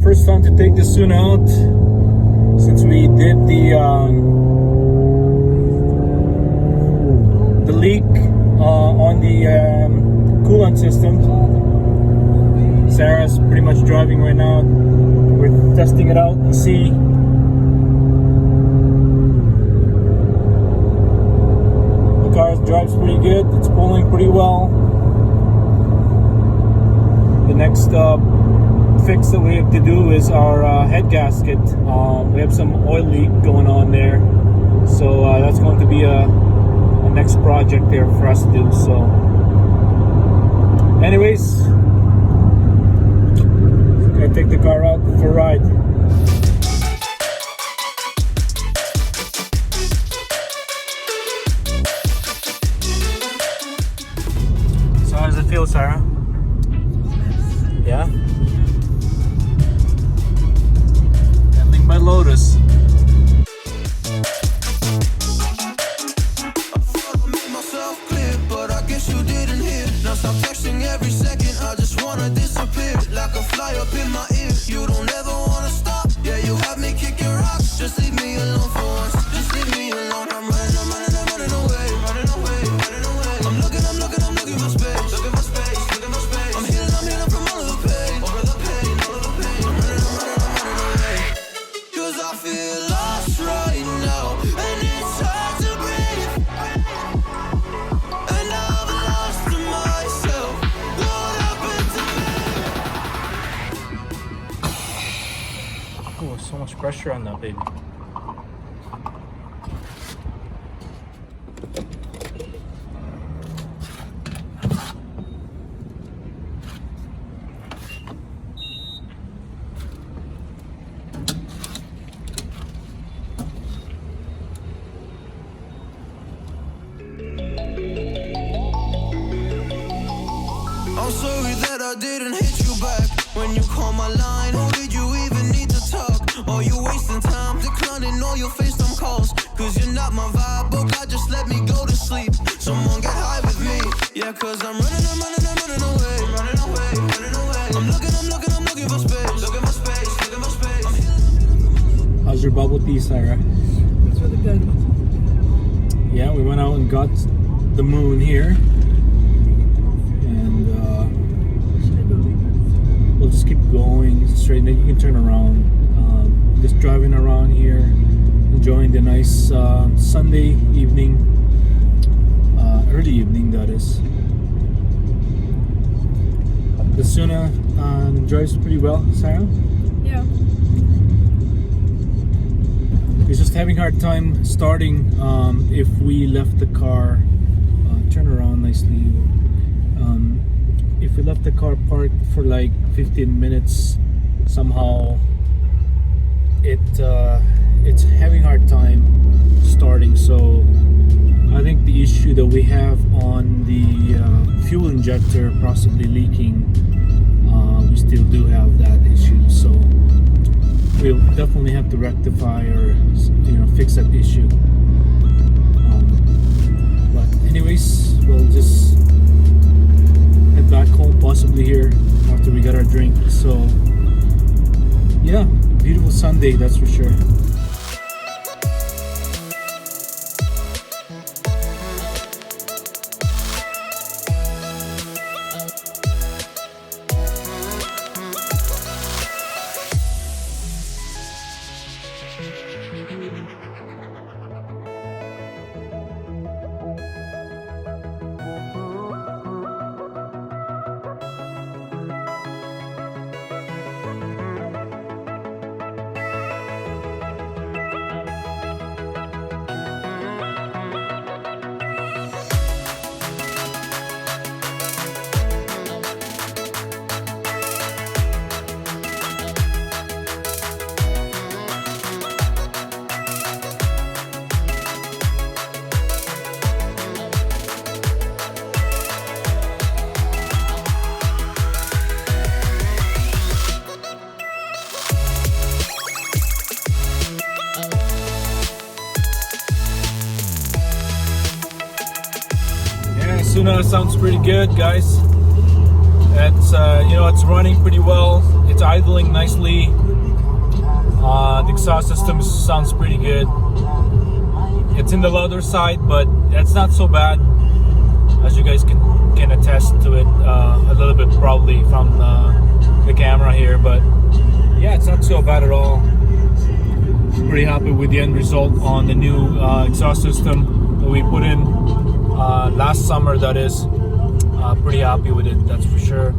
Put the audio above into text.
first time to take the Asuna out since we did the leak on the coolant system. Sarah's pretty much driving right now. We're testing it out and see. The car drives pretty good. It's pulling pretty well. The next fix that we have to do is our head gasket. We have some oil leak going on there, so that's going to be a next project there for us to do. So anyways, gonna take the car out for a ride. So how does it feel, Sarah? Yeah? Handling by Lotus. Stop texting every second, I just wanna disappear. Like a fly up in my ear, you don't ever wanna stop. Yeah, you have me kicking rocks, just leave me alone for once. Just leave me alone, I'm running away. I'm looking for space. I'm healing from all of the pain. I'm running away. Cause I feel lost right now, and it's hard to breathe. And I've lost myself. What happened to me? Oh, so much pressure on that baby. I'm sorry that I didn't hit you back when you called my line. Or did you even need to talk? Or you wasting time declining all your FaceTime calls? Cause you're not my vibe, but God just let me go to sleep. Someone get high with me. Yeah, cause I'm running away. I'm looking for space. How's your bubble tea, Sarah? It's really good. Yeah, we went out and got the moon here. We'll just keep going straight, and then you can turn around. Just driving around here, enjoying the nice Sunday evening, early evening that is. The Asuna drives pretty well, Sarah. Yeah. It's just having a hard time starting if we left the car. Turn around nicely. If we left the car parked for like 15 minutes, somehow it's having a hard time starting. So I think the issue that we have on the fuel injector possibly leaking, we still do have that issue. So we'll definitely have to rectify or fix that issue. But anyways, we'll just head back home possibly here after we got our drink. So yeah, beautiful Sunday, that's for sure. Asuna sounds pretty good, guys. It's it's running pretty well. It's it's idling nicely. The exhaust system sounds pretty good. It's in the louder side, but it's not so bad, as you guys can attest to it a little bit probably from the camera here. But yeah, it's not so bad at all. Pretty happy with the end result on the new exhaust system that we put in last summer, that is. Pretty happy with it, that's for sure.